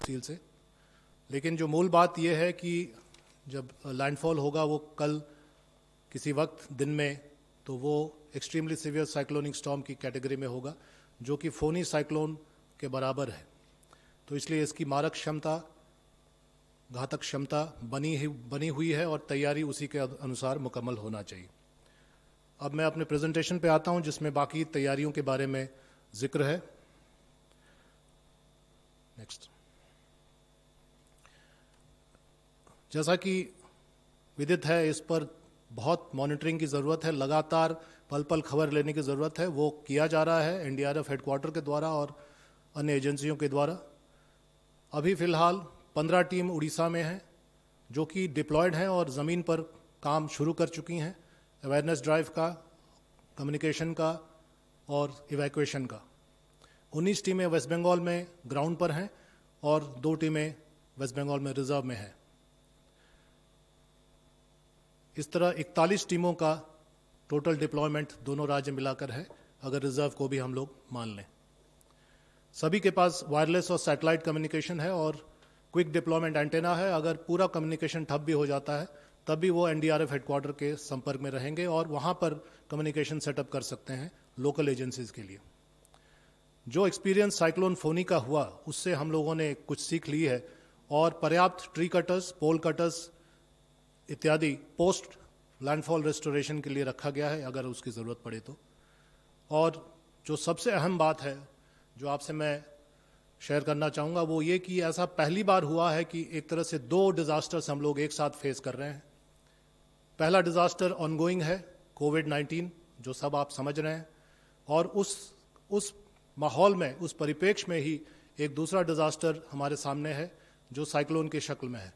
तफसील से, लेकिन जो मूल बात यह है कि जब लैंडफॉल होगा वो कल किसी वक्त दिन में, तो वो एक्सट्रीमली सीवियर साइक्लोनिक स्टॉर्म की कैटेगरी में होगा, जो कि फोनी साइक्लोन के बराबर है। तो इसलिए इसकी मारक क्षमता, घातक क्षमता बनी हुई है और तैयारी उसी के अनुसार मुकम्मल होना चाहिए। अब मैं अपने प्रेजेंटेशन पे आता हूं, जिसमें बाकी तैयारियों के बारे में जिक्र है। नेक्स्ट। जैसा कि विदित है, इस पर बहुत मॉनिटरिंग की ज़रूरत है, लगातार पल पल खबर लेने की ज़रूरत है। वो किया जा रहा है एनडीआरएफ हेडक्वार्टर के द्वारा और अन्य एजेंसियों के द्वारा। अभी फ़िलहाल 15 टीम उड़ीसा में हैं, जो कि डिप्लॉयड हैं और ज़मीन पर काम शुरू कर चुकी हैं, अवेयरनेस ड्राइव का, कम्युनिकेशन का और इवैक्यूएशन का। 19 टीमें वेस्ट बंगाल में ग्राउंड पर हैं और 2 टीमें वेस्ट बंगाल में रिजर्व में हैं। इस तरह 41 टीमों का टोटल डिप्लॉयमेंट दोनों राज्य मिलाकर है, अगर रिजर्व को भी हम लोग मान लें। सभी के पास वायरलेस और सैटेलाइट कम्युनिकेशन है और क्विक डिप्लॉयमेंट एंटेना है। अगर पूरा कम्युनिकेशन ठप भी हो जाता है तब भी वो एनडीआरएफ हेडक्वार्टर के संपर्क में रहेंगे और वहाँ पर कम्युनिकेशन सेटअप कर सकते हैं लोकल एजेंसीज के लिए। जो एक्सपीरियंस साइक्लोन फोनी का हुआ, उससे हम लोगों ने कुछ सीख ली है और पर्याप्त ट्री कटर्स, पोल कटर्स इत्यादि पोस्ट लैंडफॉल रेस्टोरेशन के लिए रखा गया है, अगर उसकी ज़रूरत पड़े तो। और जो सबसे अहम बात है जो आपसे मैं शेयर करना चाहूँगा, वो ये कि ऐसा पहली बार हुआ है कि एक तरह से 2 डिज़ास्टर्स हम लोग एक साथ फेस कर रहे हैं। पहला डिज़ास्टर ऑनगोइंग है, कोविड-19, जो सब आप समझ रहे हैं, और उस माहौल में, उस परिप्रेक्ष्य में ही एक दूसरा डिज़ास्टर हमारे सामने है जो साइक्लोन की शक्ल में है।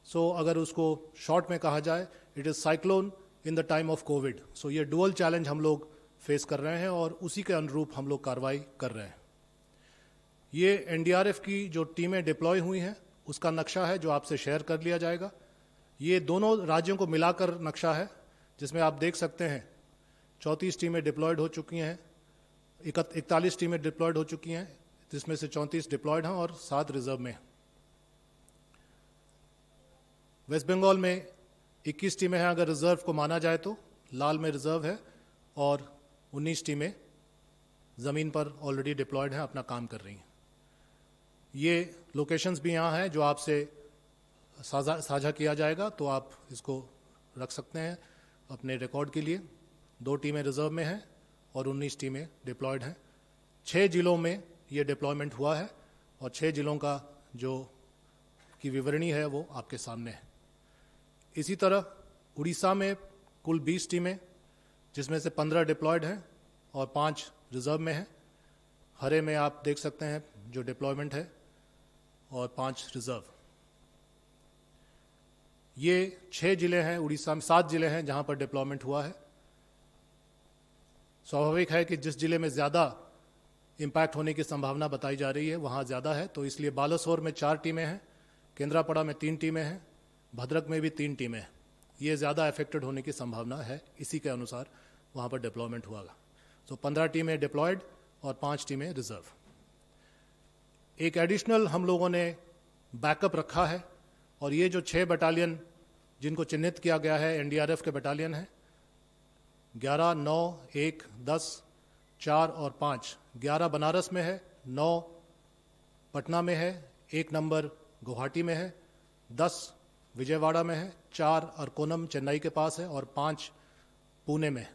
सो अगर उसको शॉर्ट में कहा जाए, it is cyclone in the time of Covid. So ये डुअल चैलेंज हम लोग फेस कर रहे हैं और उसी के अनुरूप हम लोग कार्रवाई कर रहे हैं। ये एनडीआरएफ की जो टीमें डिप्लॉय हुई हैं उसका नक्शा है जो आपसे शेयर कर लिया जाएगा। ये दोनों राज्यों को मिलाकर नक्शा है, जिसमें आप देख सकते हैं 34 टीमें डिप्लॉयड हो चुकी हैं, 41 टीमें डिप्लॉयड हो चुकी हैं, जिसमें से 34 डिप्लॉयड हैं और 7 रिजर्व में। वेस्ट बंगाल में 21 टीमें हैं अगर रिजर्व को माना जाए तो, लाल में रिजर्व है, और 19 टीमें ज़मीन पर ऑलरेडी डिप्लॉयड हैं, अपना काम कर रही हैं। ये लोकेशंस भी यहाँ हैं जो आपसे साझा किया जाएगा, तो आप इसको रख सकते हैं अपने रिकॉर्ड के लिए। 2 टीमें रिजर्व में हैं और 19 टीमें डिप्लॉयड हैं। 6 जिलों में ये डिप्लॉयमेंट हुआ है और 6 जिलों का जो की विवरणी है वो आपके सामने है। इसी तरह उड़ीसा में कुल 20 टीमें, जिसमें से 15 डिप्लॉयड हैं और 5 रिजर्व में हैं। हरे में आप देख सकते हैं जो डिप्लॉयमेंट है और 5 रिजर्व। ये 6 जिले हैं उड़ीसा में, 7 जिले हैं जहां पर डिप्लॉयमेंट हुआ है। स्वाभाविक है कि जिस जिले में ज़्यादा इम्पैक्ट होने की संभावना बताई जा रही है वहाँ ज़्यादा है, तो इसलिए बालासोर में 4 टीमें हैं, केंद्रापड़ा में 3 टीमें हैं, भद्रक में भी 3 टीमें हैं। ये ज़्यादा अफेक्टेड होने की संभावना है, इसी के अनुसार वहाँ पर डिप्लॉयमेंट हुआ। तो 15 टीमें डिप्लॉयड और 5 टीमें रिजर्व। एक एडिशनल हम लोगों ने बैकअप रखा है, और ये जो 6 बटालियन जिनको चिन्हित किया गया है एनडीआरएफ के बटालियन हैं, 11, 9, 1, 10, 4 और 5। 11 बनारस में है, 9 पटना में है, 1 नंबर गुवाहाटी में है, 10 विजयवाड़ा में है, 4 अरकोनम चेन्नई के पास है और 5 पुणे में है।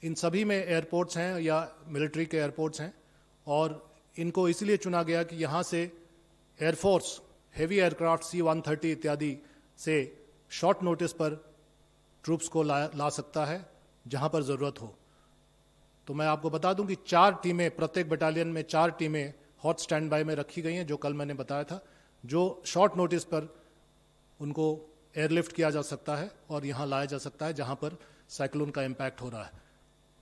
इन सभी में एयरपोर्ट्स हैं या मिलिट्री के एयरपोर्ट्स हैं, और इनको इसलिए चुना गया कि यहाँ से एयरफोर्स हेवी एयरक्राफ्ट C-130 इत्यादि से शॉर्ट नोटिस पर ट्रूप्स को ला सकता है जहाँ पर ज़रूरत हो। तो मैं आपको बता दूं कि 4 टीमें, प्रत्येक बटालियन में 4 टीमें हॉट स्टैंड बाय में रखी गई हैं, जो कल मैंने बताया था, जो शॉर्ट नोटिस पर उनको एयरलिफ्ट किया जा सकता है और यहाँ लाया जा सकता है जहाँ पर साइक्लोन का इम्पैक्ट हो रहा है।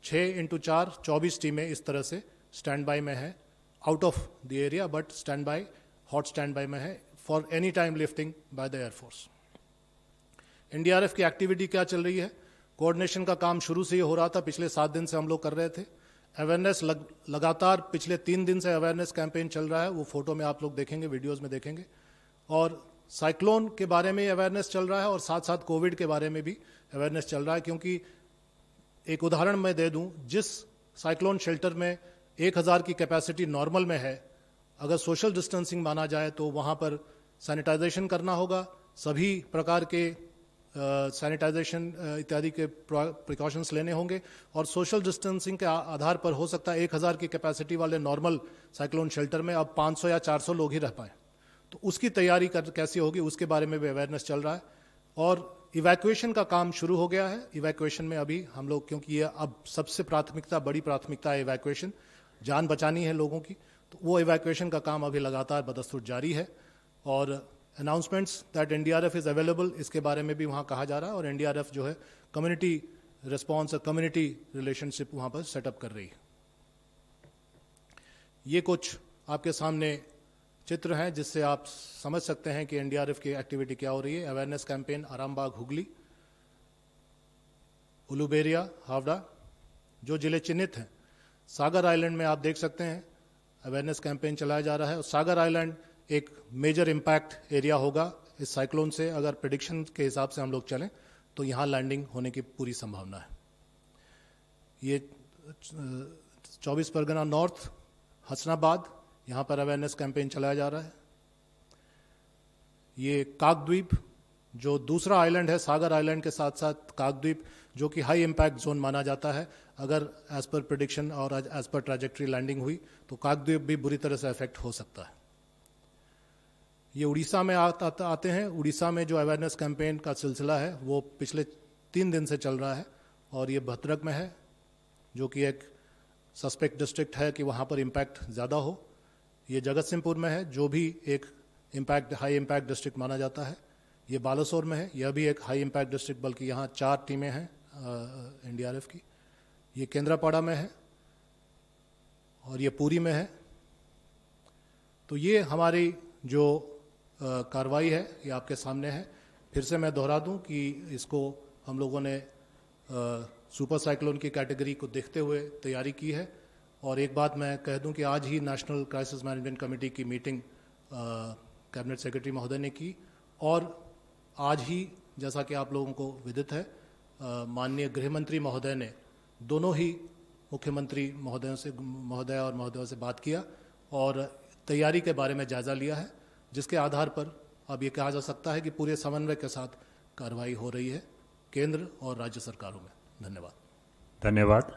6x4 24 टीमें इस तरह से स्टैंड बाय में है, out of the area, but stand by, hot stand by में है for any time lifting by the air force. NDRF की एक्टिविटी क्या चल रही है? कोऑर्डिनेशन का काम शुरू से ही हो रहा था, पिछले 7 दिन से हम लोग कर रहे थे। अवेयरनेस लगातार पिछले 3 दिन से अवेयरनेस कैंपेन चल रहा है, वो फोटो में आप लोग देखेंगे, वीडियोस में देखेंगे। और साइक्लोन के बारे में अवेयरनेस चल रहा है और साथ साथ कोविड के बारे में भी अवेयरनेस चल रहा है। क्योंकि एक उदाहरण मैं दे दूं, जिस साइक्लोन शेल्टर में 1000 की कैपेसिटी नॉर्मल में है, अगर सोशल डिस्टेंसिंग माना जाए तो वहाँ पर सैनिटाइजेशन करना होगा, सभी प्रकार के सैनिटाइजेशन इत्यादि के प्रिकॉशंस लेने होंगे और सोशल डिस्टेंसिंग के आधार पर हो सकता है 1000 की कैपेसिटी वाले नॉर्मल साइक्लोन शेल्टर में अब 500 या 400 लोग ही रह पाए। तो उसकी तैयारी कैसे होगी, उसके बारे में भी अवेयरनेस चल रहा है। और इवैक्यूएशन का काम शुरू हो गया है। इवैक्यूएशन में अभी हम लोग, क्योंकि ये अब सबसे बड़ी प्राथमिकता है इवैक्यूएशन, जान बचानी है लोगों की, तो वो इवैक्यूएशन का काम अभी लगातार बदस्तूर जारी है। और announcements that NDRF is available, इसके बारे में भी वहाँ कहा जा रहा है। और एनडीआरएफ जो है कम्युनिटी रिस्पॉन्स और कम्युनिटी रिलेशनशिप वहाँ पर सेटअप कर रही है। ये कुछ आपके सामने चित्र हैं जिससे आप समझ सकते हैं कि एनडीआरएफ की एक्टिविटी क्या हो रही है। अवेयरनेस कैंपेन आरामबाग हुगली, उलुबेरिया हावड़ा, जो जिले चिन्हित हैं। सागर आइलैंड में आप देख सकते हैं अवेयरनेस कैंपेन चलाया जा रहा है। और सागर आइलैंड एक मेजर इम्पैक्ट एरिया होगा इस साइक्लोन से। अगर प्रेडिक्शन के हिसाब से हम लोग चलें तो यहाँ लैंडिंग होने की पूरी संभावना है। ये 24 परगना नॉर्थ, हसनाबाद, यहाँ पर अवेयरनेस कैंपेन चलाया जा रहा है। ये काकद्वीप, जो दूसरा आइलैंड है सागर आइलैंड के साथ साथ काकद्वीप, जो कि हाई इम्पैक्ट जोन माना जाता है। अगर एज पर प्रेडिक्शन और एज पर ट्रैजेक्टरी लैंडिंग हुई तो काकद्वीप भी बुरी तरह से अफेक्ट हो सकता है। ये उड़ीसा में आते हैं। उड़ीसा में जो अवेयरनेस कैंपेन का सिलसिला है वो पिछले 3 दिन से चल रहा है। और ये भद्रक में है, जो कि एक सस्पेक्ट डिस्ट्रिक्ट है कि वहाँ पर इम्पैक्ट ज़्यादा हो। ये जगत सिंहपुर में है, जो भी एक हाई इम्पैक्ट डिस्ट्रिक्ट माना जाता है। ये बालासोर में है, यह भी एक हाई इम्पैक्ट डिस्ट्रिक्ट, बल्कि यहाँ 4 टीमें हैं एनडीआरएफ की। ये केंद्रापाड़ा में है और ये पुरी में है। तो ये हमारी जो कार्रवाई है ये आपके सामने है। फिर से मैं दोहरा दूं कि इसको हम लोगों ने सुपर साइक्लोन की कैटेगरी को देखते हुए तैयारी की है। और एक बात मैं कह दूं कि आज ही नेशनल क्राइसिस मैनेजमेंट कमेटी की मीटिंग कैबिनेट सेक्रेटरी महोदय ने की। और आज ही, जैसा कि आप लोगों को विदित है, माननीय गृह मंत्री महोदय ने दोनों ही मुख्यमंत्री महोदय और महोदयों से बात किया और तैयारी के बारे में जायजा लिया है, जिसके आधार पर अब ये कहा जा सकता है कि पूरे समन्वय के साथ कार्रवाई हो रही है केंद्र और राज्य सरकारों में। धन्यवाद। धन्यवाद।